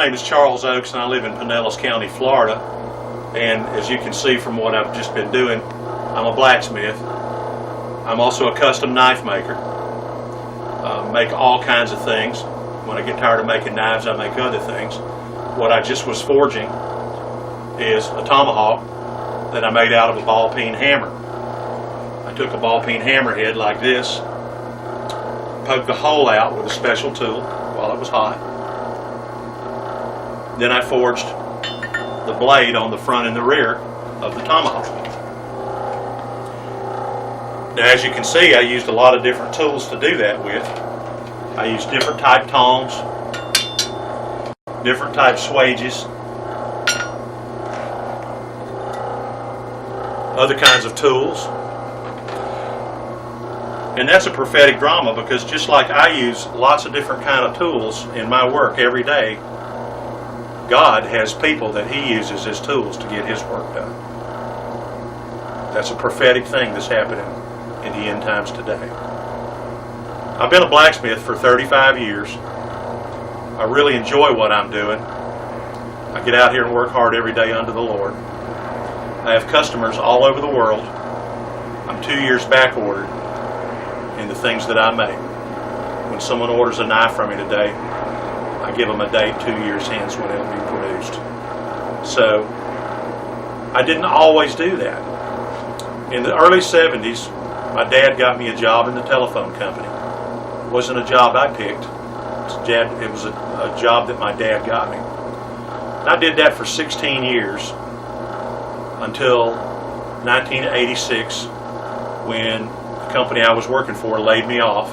name is Charles Ochs, and I live in Pinellas County, Florida. And as you can see from what I've just been doing, I'm a blacksmith. I'm also a custom knife maker. Make all kinds of things. When I get tired of making knives, I make other things. What I just was forging is a tomahawk that I made out of a ball peen hammer. I took a ball peen hammerhead like this, poked the hole out with a special tool while it was hot. Then I forged the blade on the front and the rear of the tomahawk. Now, as you can see, I used a lot of different tools to do that with. I used different type tongs, different type swages, other kinds of tools. And that's a prophetic drama, because just like I use lots of different kind of tools in my work every day, God has people that He uses as tools to get His work done. That's a prophetic thing that's happening in the end times today. I've been a blacksmith for 35 years. I really enjoy what I'm doing. I get out here and work hard every day unto the Lord. I have customers all over the world. I'm 2 years back ordered in the things that I make. When someone orders a knife from me today, I give them a date 2 years hence when it'll be produced. So I didn't always do that. In the early 70s, my dad got me a job in the telephone company. It wasn't a job I picked. It was a job that my dad got me. And I did that for 16 years until 1986, when the company I was working for laid me off.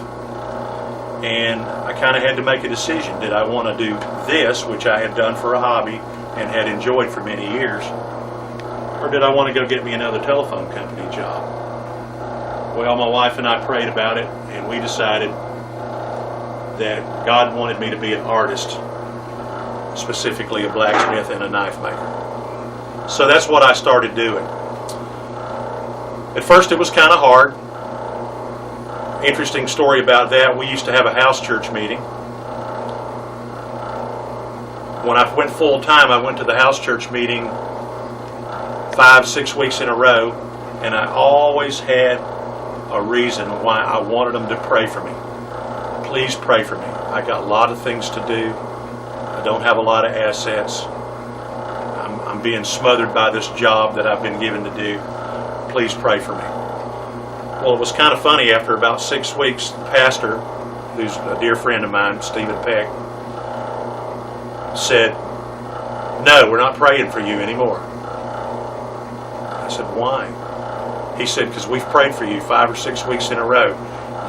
And I kind of had to make a decision. Did I want to do this, which I had done for a hobby and had enjoyed for many years, or did I want to go get me another telephone company job? Well, my wife and I prayed about it, and we decided that God wanted me to be an artist, specifically a blacksmith and a knife maker. So that's what I started doing. At first it was kind of hard. Interesting story about that. We used to have a house church meeting. When I went full time, I went to the house church meeting 5-6 weeks in a row, and I always had a reason why I wanted them to pray for me. Please pray for me. I got a lot of things to do. I don't have a lot of assets. I'm being smothered by this job that I've been given to do. Please pray for me. Well, it was kind of funny. After about 6 weeks, the pastor, who's a dear friend of mine, Stephen Peck, said, "No, we're not praying for you anymore." I said, "Why?" He said, "Because we've prayed for you 5 or 6 weeks in a row.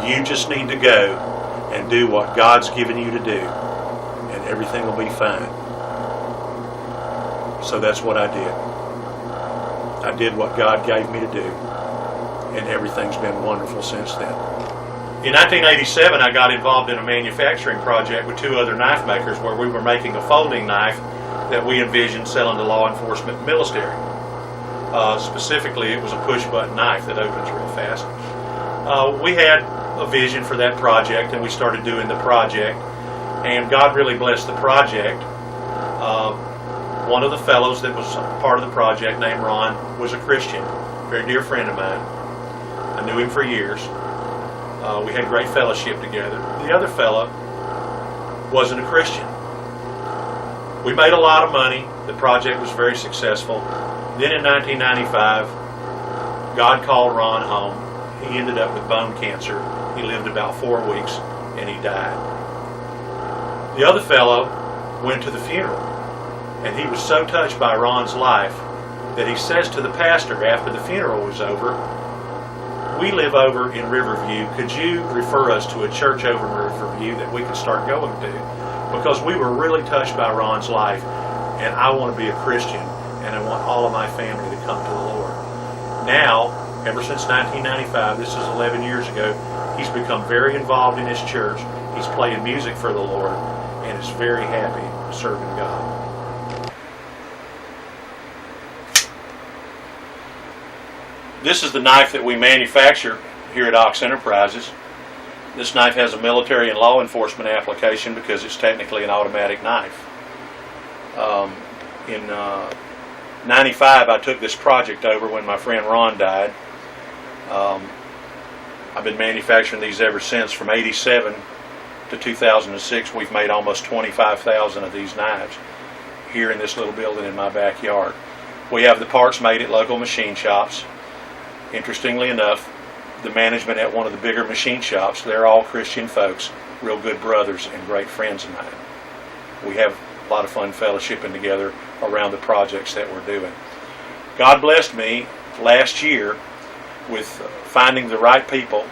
You just need to go and do what God's given you to do, and everything will be fine." So that's what I did. I did what God gave me to do, and everything's been wonderful since then. In 1987, I got involved in a manufacturing project with 2 other knife makers, where we were making a folding knife that we envisioned selling to law enforcement and military. Specifically, it was a push-button knife that opens real fast. We had a vision for that project, and we started doing the project, and God really blessed the project. One of the fellows that was part of the project, named Ron, was a Christian, a very dear friend of mine. I knew him for years. We had great fellowship together. The other fellow wasn't a Christian. We made a lot of money. The project was very successful. Then in 1995, God called Ron home. He ended up with bone cancer. He lived about 4 weeks, and he died. The other fellow went to the funeral, and he was so touched by Ron's life that he says to the pastor after the funeral was over, "We live over in Riverview. Could you refer us to a church over in Riverview that we could start going to? Because we were really touched by Ron's life, and I want to be a Christian, and I want all of my family to come to the Lord." Now, ever since 1995, this is 11 years ago, he's become very involved in his church. He's playing music for the Lord, and is very happy serving God. This is the knife that we manufacture here at Ochs Enterprises. This knife has a military and law enforcement application because it's technically an automatic knife. In '95, I took this project over when my friend Ron died. I've been manufacturing these ever since. From '87 to 2006, we've made almost 25,000 of these knives here in this little building in my backyard. We have the parts made at local machine shops. Interestingly enough, the management at one of the bigger machine shops, they're all Christian folks, real good brothers and great friends of mine. We have a lot of fun fellowshipping together around the projects that we're doing. God blessed me last year with finding the right people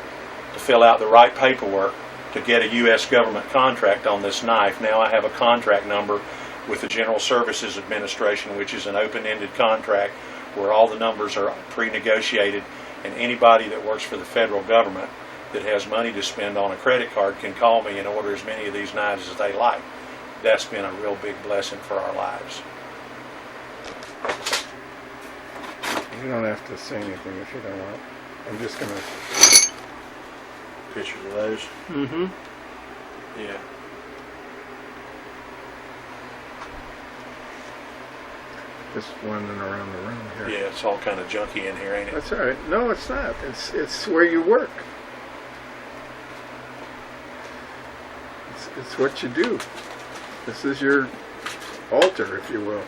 to fill out the right paperwork to get a U.S. government contract on this knife. Now I have a contract number with the General Services Administration, which is an open-ended contract where all the numbers are pre-negotiated, and anybody that works for the federal government that has money to spend on a credit card can call me and order as many of these knives as they like. That's been a real big blessing for our lives. You don't have to say anything if you don't want. I'm just going to... Pictures of those? Mm-hmm. Yeah. Just wandering around the room here. Yeah, it's all kind of junky in here, ain't it? That's all right. No, it's not. It's where you work. It's what you do. This is your altar, if you will.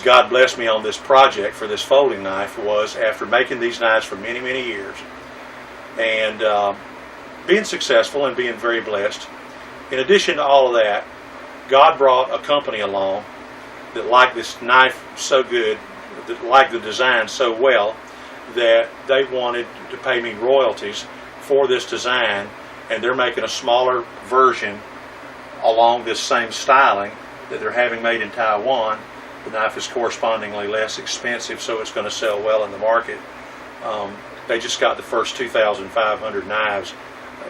God blessed me on this project for this folding knife was after making these knives for many, many years and being successful and being very blessed. In addition to all of that, God brought a company along that liked this knife so good, that liked the design so well, that they wanted to pay me royalties for this design, and they're making a smaller version along this same styling that they're having made in Taiwan. The knife is correspondingly less expensive, so it's going to sell well in the market. They just got the first 2,500 knives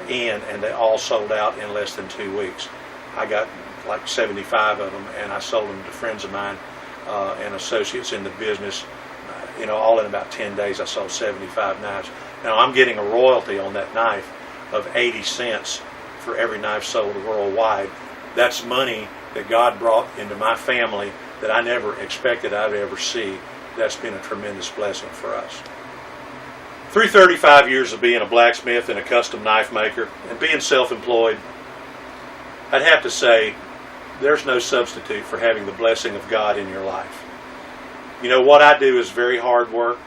in, and they all sold out in less than 2 weeks. I got like 75 of them, and I sold them to friends of mine and associates in the business. All in about 10 days, I sold 75 knives. Now, I'm getting a royalty on that knife of 80 cents for every knife sold worldwide. That's money that God brought into my family that I never expected I'd ever see. That's been a tremendous blessing for us. Through 35 years of being a blacksmith and a custom knife maker and being self-employed, I'd have to say there's no substitute for having the blessing of God in your life. What I do is very hard work.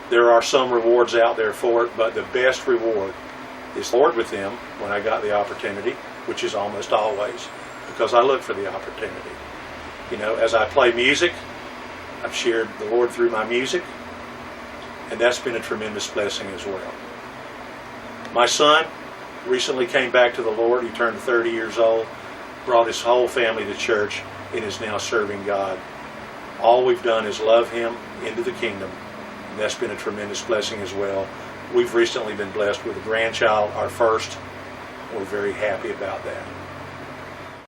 There are some rewards out there for it, but the best reward is Lord with them when I got the opportunity, which is almost always, because I look for the opportunity. As I play music, I've shared the Lord through my music, and that's been a tremendous blessing as well. My son recently came back to the Lord. He turned 30 years old, brought his whole family to church, and is now serving God. All we've done is love him into the kingdom, and that's been a tremendous blessing as well. We've recently been blessed with a grandchild, our first. We're very happy about that.